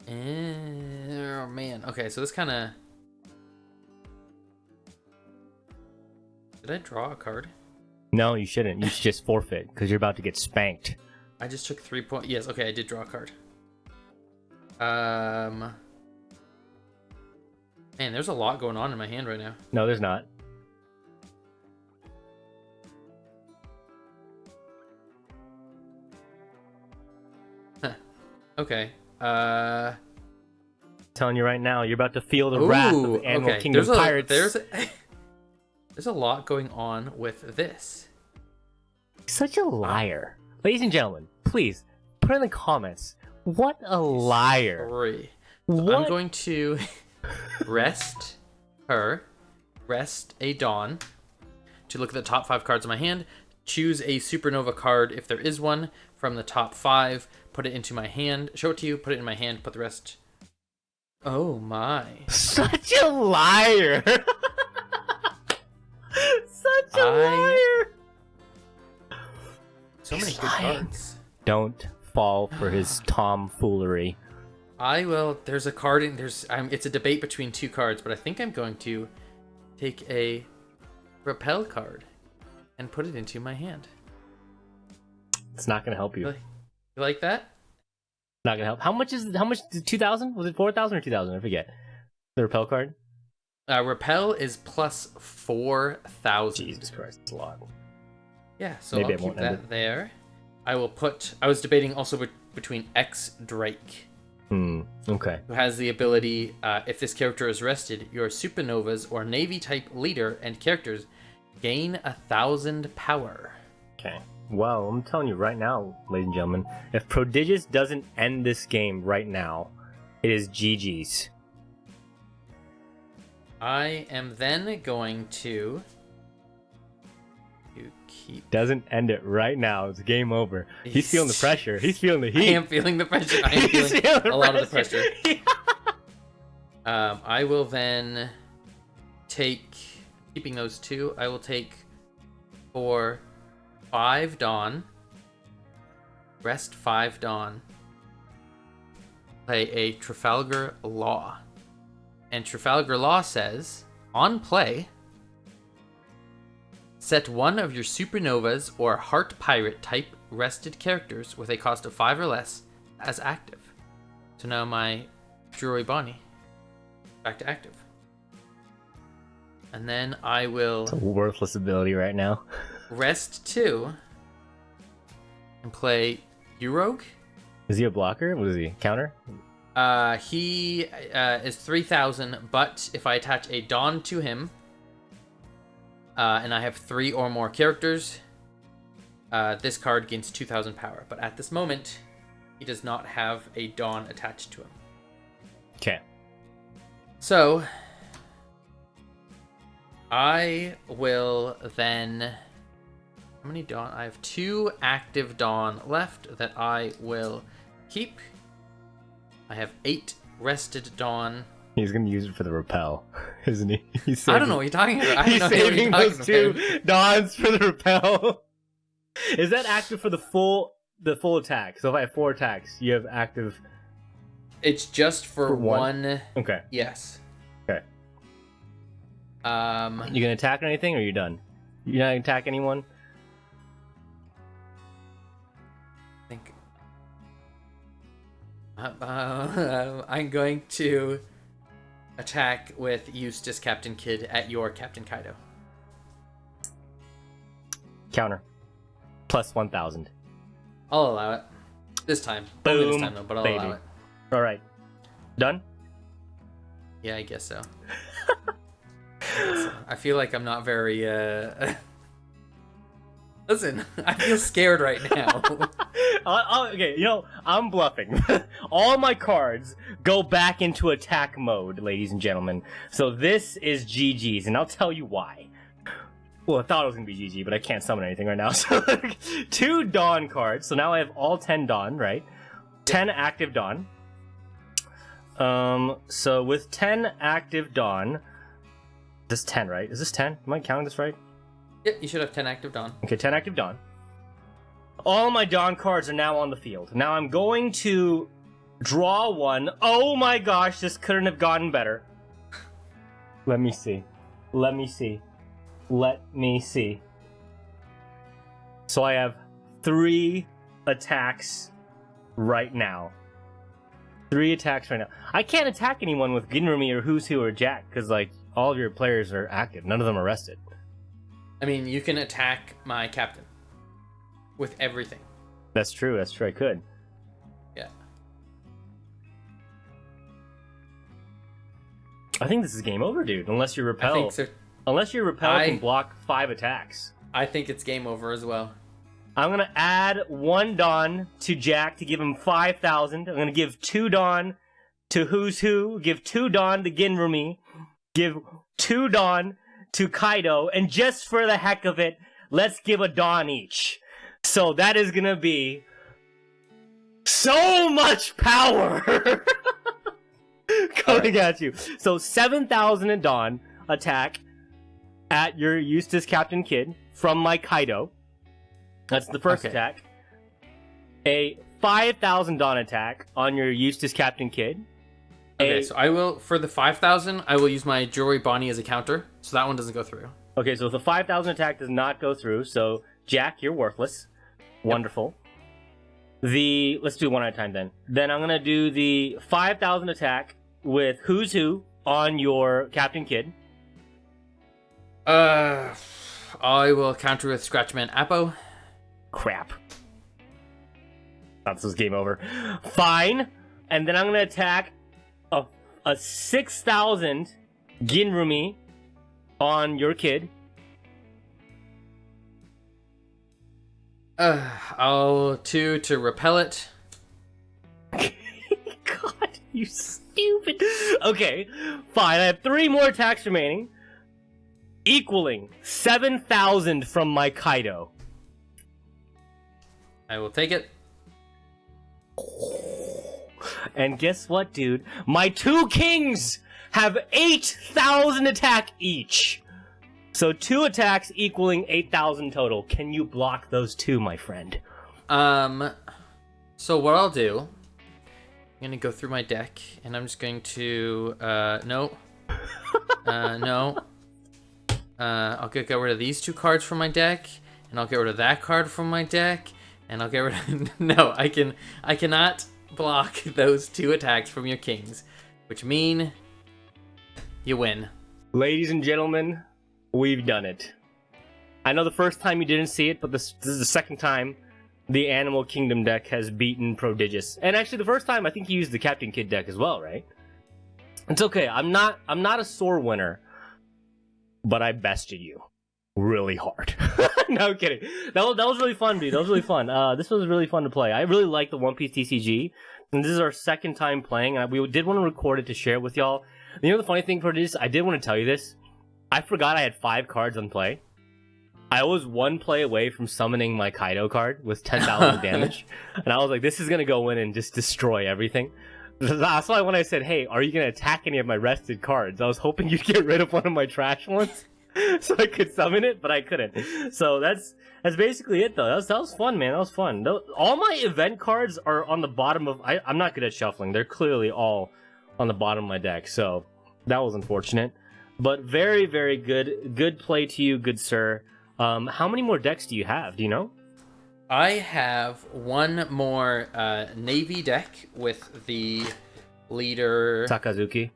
Oh man. Okay, so this kind of... Did I draw a card? No, you shouldn't. You should just forfeit because you're about to get spanked. I just took 3 points. Yes, okay, I did draw a card. Man, there's a lot going on in my hand right now. No, there's not. Huh. Okay. Telling you right now, you're about to feel the wrath of the Animal Kingdom pirates. There's a lot going on with this. Such a liar. Ladies and gentlemen, please put in the comments. What a liar. Sorry. What? I'm going to rest a Dawn to look at the top 5 cards in my hand, choose a Supernova card if there is one from the top 5, put it into my hand, show it to you, put it in my hand, put the rest... Oh my. Such a liar. Such a liar. So many good cards. Don't fall for his tomfoolery. There's a card in... it's a debate between 2 cards, but I think I'm going to take a Repel card and put it into my hand. It's not going to help you. You like that? Not going to help. How much 2,000? Was it 4,000 or 2,000? I forget. The Repel card? Repel is plus 4,000. Jesus Christ, that's a lot. Yeah, so maybe I'll keep that there. I was debating also between X Drake. Okay. Who has the ability, if this character is rested, your Supernovas or Navy type leader and characters gain 1,000 power. Okay. Well, I'm telling you right now, ladies and gentlemen, if Prodigious doesn't end this game right now, it is GG's. I am then going to keep... Doesn't end it right now. It's game over. He's feeling the pressure. He's feeling the heat. I am feeling the pressure. I am feeling a lot of the pressure. I will then take... Keeping those 2, I will take for 5 Dawn. Rest 5 Dawn. Play a Trafalgar Law. And Trafalgar Law says, on play, set one of your Supernovas or Heart Pirate type rested characters with a cost of 5 or less as active. So now my Juroi Bonnie back to active. And then I will... It's a worthless ability right now. Rest 2 and play Urogue. Is he a blocker? What is he? Counter? He is 3,000, but if I attach a Dawn to him, and I have 3 or more characters, this card gains 2,000 power. But at this moment, he does not have a Dawn attached to him. Okay. So, I will then... How many Dawn? I have 2 active Dawn left that I will keep. I have 8 rested Dawn. He's going to use it for the Repel, isn't he? I don't know what you're talking about. He's saving those 2 Dawns for the Repel. Is that active for the full attack? So if I have 4 attacks, you have active It's just for one. Okay. Yes. Okay. You gonna attack anything, or are you done? You're not gonna attack anyone? I think. I'm going to attack with Eustace Captain Kid at your Captain Kaido. Counter. Plus 1,000. I'll allow it. This time. Boom, Only this time though, but I'll baby. allow it. Alright. Done? Yeah, I guess so. I feel like I'm not very, Listen, I feel scared right now. Okay, I'm bluffing. All my cards go back into attack mode, ladies and gentlemen. So this is GG's, and I'll tell you why. Well, I thought it was going to be GG, but I can't summon anything right now. So 2 Dawn cards. So now I have all 10 Dawn, right? 10 active Dawn. So with 10 active Dawn... This is 10, right? Is this 10? Am I counting this right? Yeah, you should have 10 active Dawn. Okay, 10 active Dawn. All my Dawn cards are now on the field. Now I'm going to draw one. Oh my gosh, this couldn't have gotten better. Let me see. Let me see. Let me see. So I have 3 attacks right now. 3 attacks right now. I can't attack anyone with Ginrumi or Who's Who or Jack, because, like, all of your players are active. None of them are rested. I mean, you can attack my captain. With everything. That's true, I could. Yeah. I think this is game over, dude. Unless you repel. I think so. Unless your repel can block 5 attacks. I think it's game over as well. I'm gonna add 1 Dawn to Jack to give him 5,000. I'm gonna give 2 Dawn to Who's Who, give 2 Dawn to Ginrumi, give 2 Dawn to Kaido, and just for the heck of it, let's give a Dawn each. So that is gonna be so much power coming at you. So 7,000 in Dawn attack at your Eustace Captain Kid from my Kaido. That's the first attack. A 5,000 Dawn attack on your Eustace Captain Kid. Okay, so I will, for the 5,000, I will use my Jewelry Bonnie as a counter, so that one doesn't go through. Okay, so the 5,000 attack does not go through, so Jack, you're worthless. Wonderful. Let's do one at a time then. Then I'm gonna do the 5,000 attack with Who's Who on your Captain Kid. I will counter with Scratchman Appo. Crap. Thought this was game over. Fine. And then I'm gonna attack a 6,000 Ginrumi on your kid. I'll 2 to repel it. God, you stupid. Okay, fine. I have 3 more attacks remaining, equaling 7,000 from my Kaido. I will take it. And guess what, dude? My 2 kings have 8,000 attack each. So 2 attacks equaling 8,000 total. Can you block those 2, my friend? So what I'll do, I'm gonna go through my deck, and I'm just going to, no. No. I'll get rid of these 2 cards from my deck, and I'll get rid of that card from my deck, and I'll get rid of, no, I cannot block those 2 attacks from your kings, which mean you win. Ladies and gentlemen, we've done it. I know the first time you didn't see it, but this is the second time the Animal Kingdom deck has beaten Prodigious. And actually, the first time I think you used the Captain Kid deck as well, right? It's okay. I'm not a sore winner, but I bested you really hard. No I'm kidding. That was really fun, dude. That was really fun. This was really fun to play. I really like the One Piece TCG, and this is our second time playing. And we did want to record it to share it with y'all. You know the funny thing for this? I did want to tell you this. I forgot I had 5 cards on play. I was 1 play away from summoning my Kaido card with 10,000 damage. And I was like, this is going to go in and just destroy everything. That's why when I said, hey, are you going to attack any of my rested cards? I was hoping you'd get rid of one of my trash ones. so I could summon it, but I couldn't. So that's basically it, though. That was fun, man. That was fun. All my event cards are on the bottom of... I'm not good at shuffling. They're clearly all on the bottom of my deck, so that was unfortunate. But very, very good. Good play to you, good sir. How many more decks do you have? Do you know? I have one more Navy deck with the leader... Sakazuki.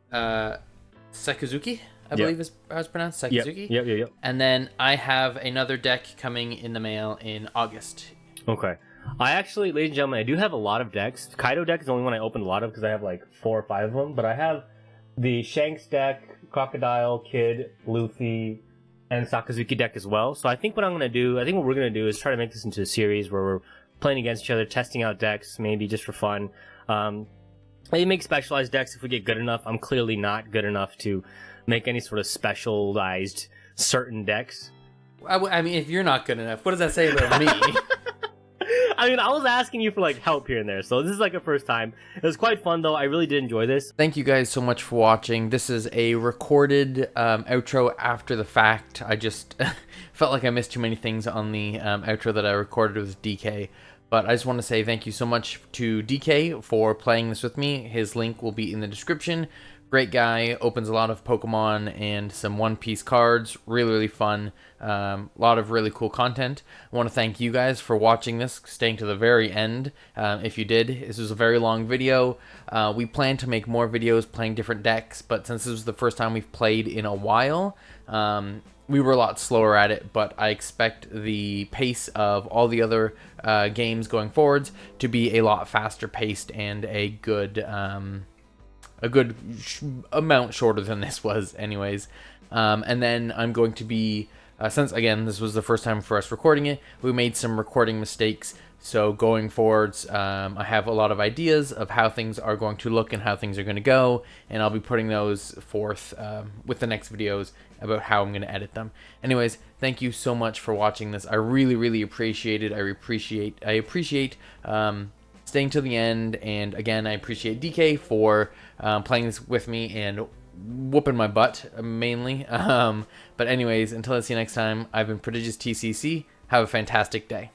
Sakazuki, I believe is how it's pronounced. Sakazuki. Yep. And then I have another deck coming in the mail in August. Okay. I actually, ladies and gentlemen, I do have a lot of decks. Kaido deck is the only one I opened a lot of because I have like 4 or 5 of them. But I have the Shanks deck, Crocodile, Kid, Luffy, and Sakazuki deck as well. So I think what we're going to do is try to make this into a series where we're playing against each other, testing out decks, maybe just for fun. Maybe make specialized decks if we get good enough. I'm clearly not good enough to make any sort of specialized certain decks. I mean, if you're not good enough, what does that say about me? I mean, I was asking you for like help here and there, so this is like a first time. It was quite fun, though. I really did enjoy this. Thank you guys so much for watching. This is a recorded outro after the fact. I just felt like I missed too many things on the outro that I recorded with DK. But I just want to say thank you so much to DK for playing this with me. His link will be in the description. Great guy, opens a lot of Pokemon and some One Piece cards. Really, really fun. A lot of really cool content. I want to thank you guys for watching this, staying to the very end. If you did, this was a very long video. We plan to make more videos playing different decks, but since this was the first time we've played in a while, we were a lot slower at it, but I expect the pace of all the other games going forwards to be a lot faster paced and a good amount shorter than this was anyways. And then I'm going to be, since again this was the first time for us recording it, we made some recording mistakes, so going forwards I have a lot of ideas of how things are going to look and how things are going to go, and I'll be putting those forth with the next videos about how I'm going to edit them. Anyways, thank you so much for watching this. I really appreciate it. I appreciate staying till the end, and again I appreciate DK for playing this with me and whooping my butt mainly. But anyways, until I see you next time, I've been Prodigious TCC. Have a fantastic day.